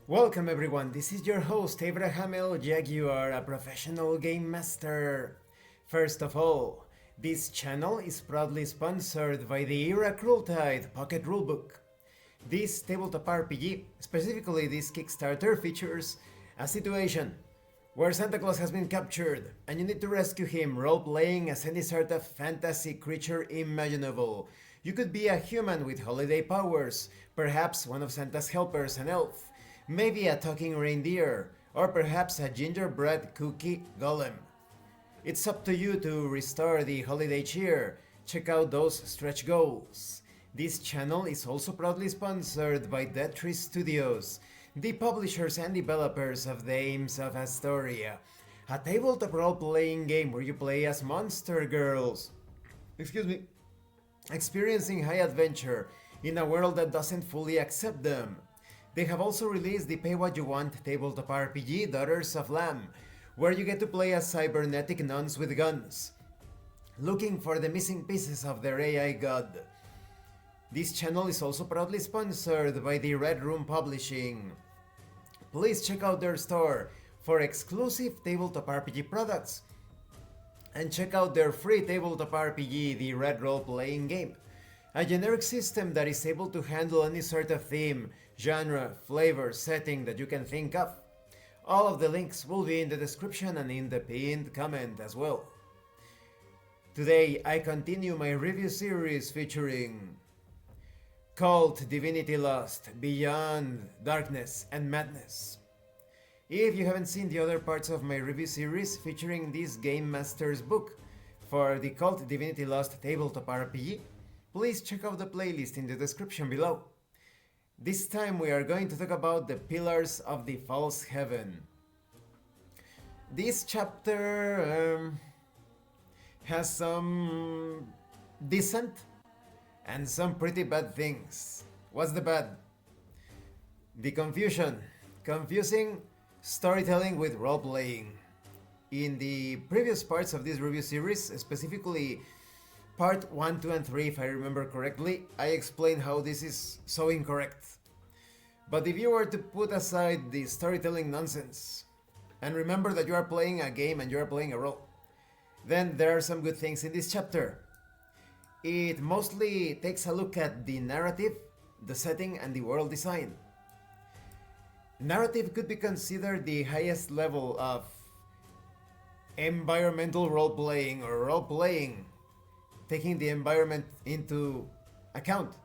Welcome everyone, this is your host Abraham L. Jaguar, a professional game master. First of all, this channel is proudly sponsored by the Era Crueltide Pocket Rulebook. This tabletop RPG, specifically this Kickstarter, features a situation where Santa Claus has been captured and you need to rescue him role-playing as any sort of fantasy creature imaginable. You could be a human with holiday powers, perhaps one of Santa's helpers, an elf, maybe a talking reindeer, or perhaps a gingerbread cookie golem. It's up to you to restore the holiday cheer. Check out those stretch goals. This channel is also proudly sponsored by Dead Tree Studios, the publishers and developers of Dames of Asstoria, a tabletop role-playing game where you play as monster girls. Experiencing high adventure in a world that doesn't fully accept them. They have also released the Pay What You Want tabletop RPG Daughters of Lamb, where you get to play as cybernetic nuns with guns, looking for the missing pieces of their AI god. This channel is also proudly sponsored by the Red Room Publishing. Please check out their store for exclusive tabletop RPG products, and check out their free tabletop RPG, the Red Roleplaying Game, a generic system that is able to handle any sort of theme, genre, flavor, setting that you can think of. All of the links will be in the description and in the pinned comment as well. Today I continue my review series featuring KULT Divinity Lost, Beyond Darkness and Madness. If you haven't seen the other parts of my review series featuring this Game Master's book for the KULT Divinity Lost tabletop RPG, please check out the playlist in the description below. This time we are going to talk about the Pillars of the False Heaven. This chapter has some decent and some pretty bad things. What's the bad? The confusion. Confusing storytelling with role-playing. In the previous parts of this review series, specifically part 1, 2, and 3, if I remember correctly, I explained how this is so incorrect. But if you were to put aside the storytelling nonsense, and remember that you are playing a game and you are playing a role, then there are some good things in this chapter. It mostly takes a look at the narrative, the setting, and the world design. Narrative could be considered the highest level of environmental role-playing or role-playing, taking the environment into account,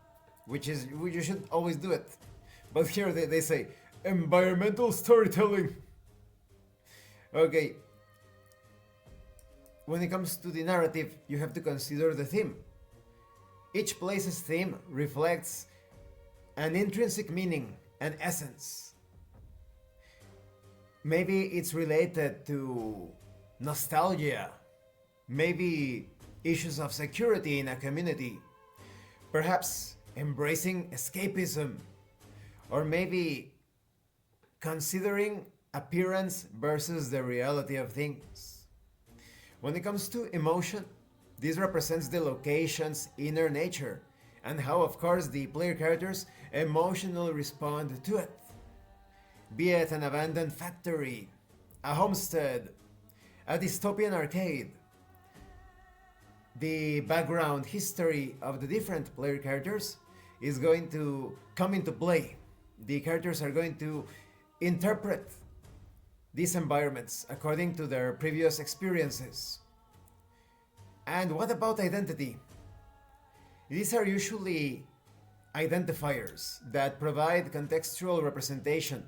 which is, you should always do it. But here they say environmental storytelling. Okay. When it comes to the narrative, you have to consider the theme. Each place's theme reflects an intrinsic meaning and essence. Maybe it's related to nostalgia, maybe issues of security in a community, perhaps embracing escapism, or maybe considering appearance versus the reality of things. When it comes to emotion, this represents the location's inner nature and how, of course, the player characters emotionally respond to it. Be it an abandoned factory, a homestead, a dystopian arcade. The background history of the different player characters is going to come into play. The characters are going to interpret these environments according to their previous experiences. And what about identity? These are usually identifiers that provide contextual representation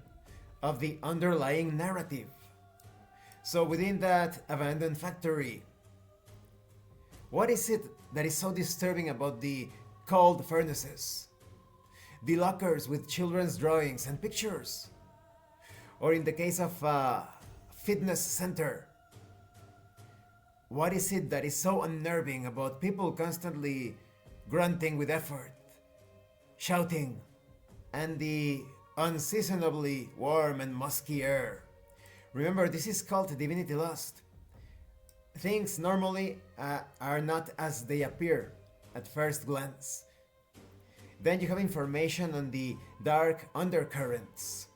of the underlying narrative. So within that abandoned factory, what is it that is so disturbing about the cold furnaces? The lockers with children's drawings and pictures? Or in the case of a fitness center, what is it that is so unnerving about people constantly grunting with effort, shouting, and the unseasonably warm and musky air? Remember, this is called Divinity Lost. Things normally are not as they appear at first glance. Then you have information on the dark undercurrents.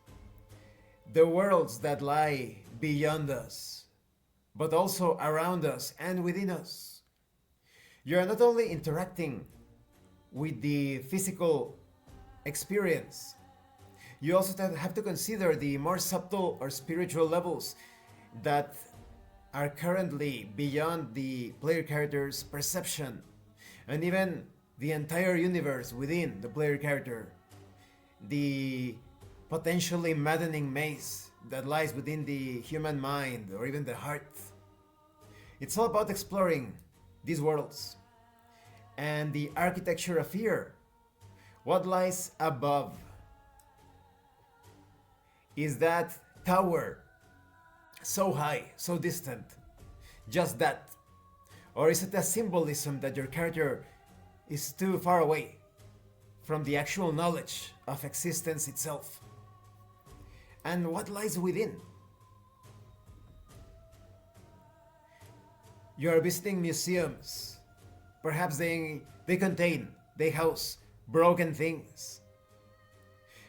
the worlds that lie beyond us, but also around us and within us. You are not only interacting with the physical experience, you also have to consider the more subtle or spiritual levels that are currently beyond the player character's perception, and even the entire universe within the player character. The potentially maddening maze that lies within the human mind or even the heart. It's all about exploring these worlds and the architecture of fear. What lies above? Is that tower so high, so distant? Just that? Or is it a symbolism that your character is too far away from the actual knowledge of existence itself? And what lies within? You are visiting museums. Perhaps they house broken things.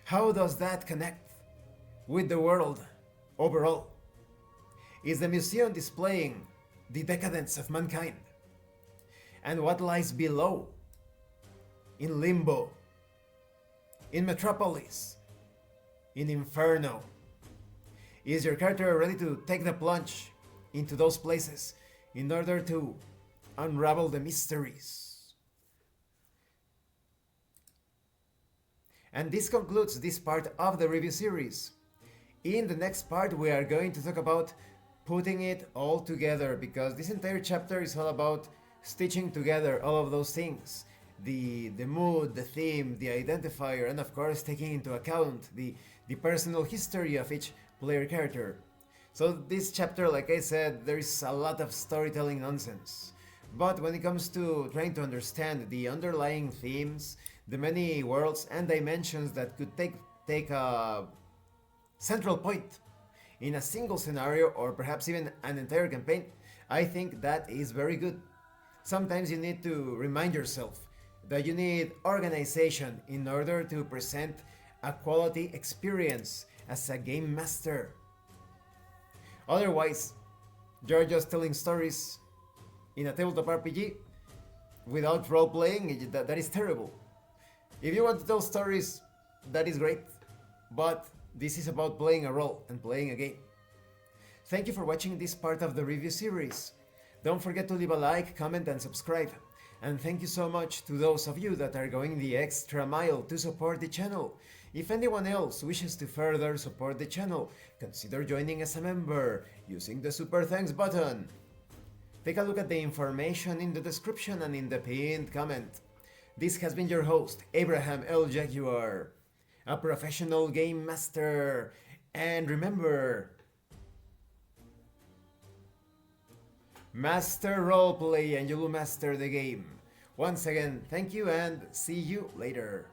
How does that connect with the world overall? Is the museum displaying the decadence of mankind? And what lies below? In limbo, in Metropolis, in Inferno? Is your character ready to take the plunge into those places in order to unravel the mysteries? And this concludes this part of the review series. In the next part we are going to talk about putting it all together, because this entire chapter is all about stitching together all of those things. The mood, the theme, the identifier, and of course taking into account the personal history of each player character. So this chapter, like I said, there is a lot of storytelling nonsense. But when it comes to trying to understand the underlying themes, the many worlds and dimensions that could take a central point in a single scenario, or perhaps even an entire campaign, I think that is very good. Sometimes you need to remind yourself that you need organization in order to present a quality experience as a game master. Otherwise, you're just telling stories in a tabletop RPG without role playing. That is terrible. If you want to tell stories, that is great, but this is about playing a role and playing a game. Thank you for watching this part of the review series. Don't forget to leave a like, comment, and subscribe. And thank you so much to those of you that are going the extra mile to support the channel. If anyone else wishes to further support the channel, consider joining as a member using the Super Thanks button. Take a look at the information in the description and in the pinned comment. This has been your host, Abraham L. Jaguar, a professional game master. And remember, master roleplay and you will master the game. Once again, thank you and see you later.